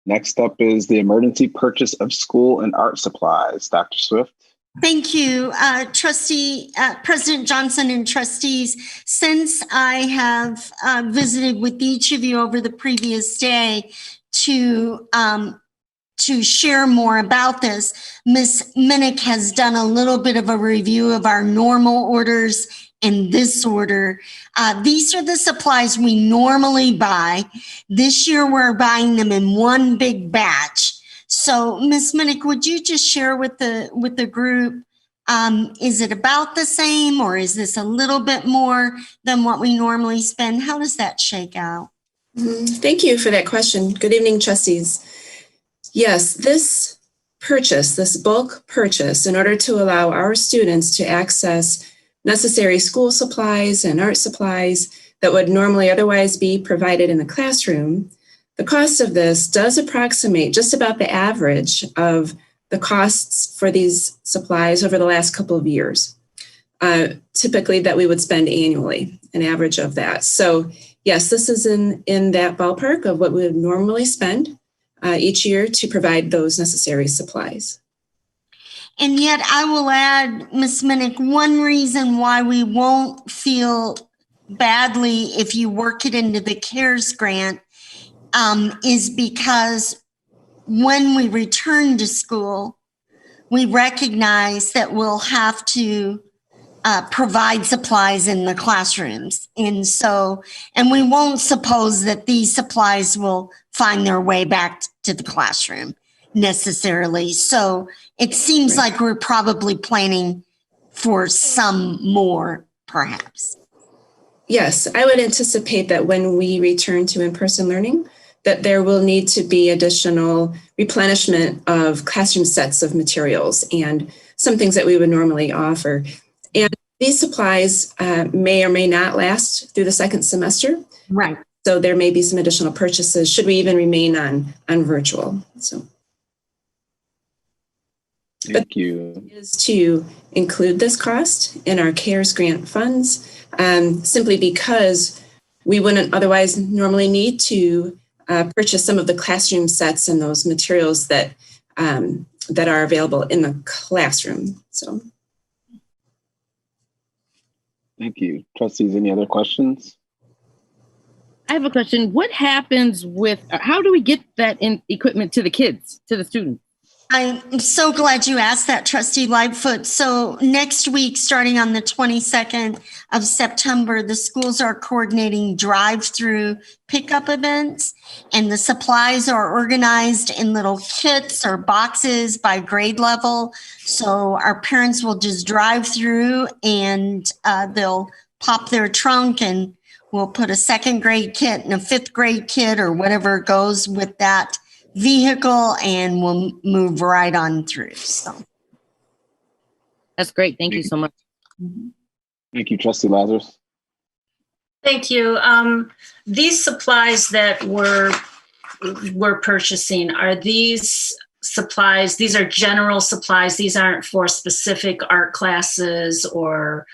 Next up is the emergency purchase of school and art supplies. Dr. Swift. Thank you, President Johnson and trustees. Since I have visited with each of you over the previous day to share more about this, Ms. Minnick has done a little bit of a review of our normal orders in this order. These are the supplies we normally buy. This year, we're buying them in one big batch. So, Ms. Minnick, would you just share with the group, is it about the same, or is this a little bit more than what we normally spend? How does that shake out? Thank you for that question. Good evening, trustees. Yes, this bulk purchase, in order to allow our students to access necessary school supplies and art supplies that would normally otherwise be provided in the classroom, the cost of this does approximate just about the average of the costs for these supplies over the last couple of years, typically that we would spend annually, an average of that. So yes, this is in that ballpark of what we would normally spend each year to provide those necessary supplies. And yet I will add, Ms. Minnick, one reason why we won't feel badly if you work it into the CARES grant is because when we return to school, we recognize that we'll have to provide supplies in the classrooms. And we won't suppose that these supplies will find their way back to the classroom necessarily. So it seems like we're probably planning for some more, perhaps. Yes, I would anticipate that when we return to in-person learning, that there will need to be additional replenishment of classroom sets of materials and some things that we would normally offer. And these supplies may or may not last through the second semester. Right. So there may be some additional purchases should we even remain on virtual. So. Thank you. Is to include this cost in our CARES grant funds, simply because we wouldn't otherwise normally need to purchase some of the classroom sets and those materials that are available in the classroom. So, thank you, trustees. Any other questions? I have a question. What happens how do we get that equipment to the kids, to the students? I'm so glad you asked that, Trustee Lightfoot. So next week, starting on the 22nd of September, the schools are coordinating drive-through pickup events, and the supplies are organized in little kits or boxes by grade level. So our parents will just drive through and they'll pop their trunk, and we'll put a second grade kit and a fifth grade kit or whatever goes with that vehicle, and we'll move right on through. So that's great. Thank you so much. Thank you, Trustee Lazarus. Thank you. These supplies that we're purchasing, are these supplies, these are general supplies, these aren't for specific art classes, or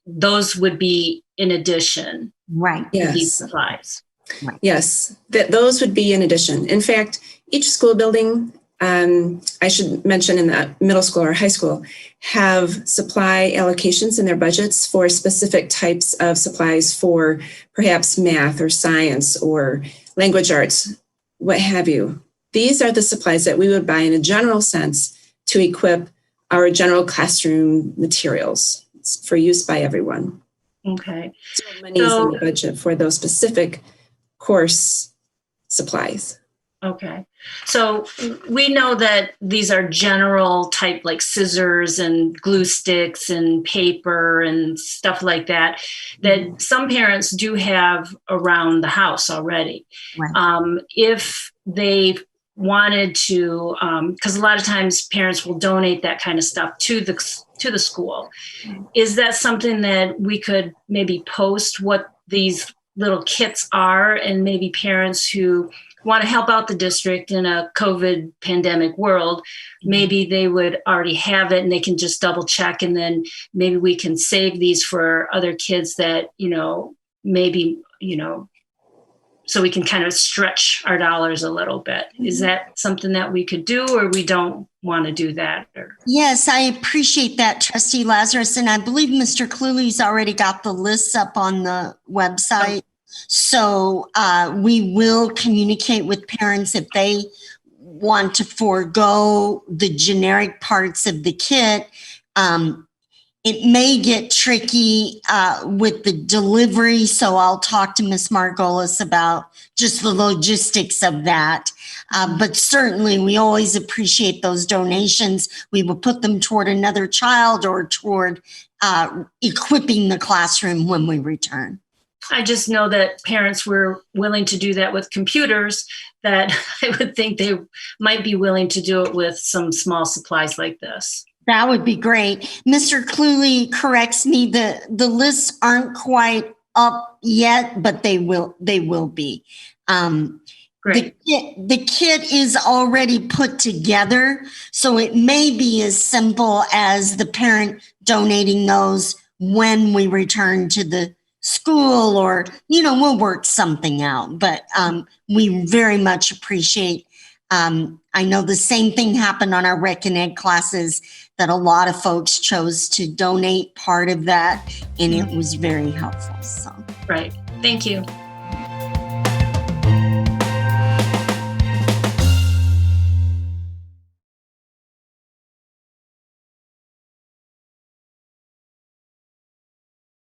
those would be in addition, right? To these supplies. Right. Yes, those would be in addition. In fact, each school building, I should mention in the middle school or high school, have supply allocations in their budgets for specific types of supplies for perhaps math or science or language arts, what have you. These are the supplies that we would buy in a general sense to equip our general classroom materials for use by everyone. Okay. So money is in the budget for those specific course supplies. Okay. So we know that these are general type, like scissors and glue sticks and paper and stuff like that, that some parents do have around the house already. Right. If they wanted to, because a lot of times parents will donate that kind of stuff to the school. Is that something that we could maybe post what these little kits are, and maybe parents who want to help out the district in a COVID pandemic world, maybe they would already have it and they can just double check, and then maybe we can save these for other kids that, maybe, so we can kind of stretch our dollars a little bit. Is that something that we could do, or we don't want to do that? Or? Yes, I appreciate that, Trustee Lazarus. And I believe Mr. Cluley's already got the lists up on the website. So we will communicate with parents if they want to forego the generic parts of the kit. It may get tricky with the delivery, so I'll talk to Ms. Margolis about just the logistics of that. But certainly, we always appreciate those donations. We will put them toward another child or toward equipping the classroom when we return. I just know that parents were willing to do that with computers, that I would think they might be willing to do it with some small supplies like this. That would be great. Mr. Cluley corrects me. The lists aren't quite up yet, but they will be. Great. The kit is already put together, so it may be as simple as the parent donating those when we return to the school, or, we'll work something out. But we very much appreciate. I know the same thing happened on our Rec and Ed classes, that a lot of folks chose to donate part of that, and it was very helpful. So. Right. Thank you.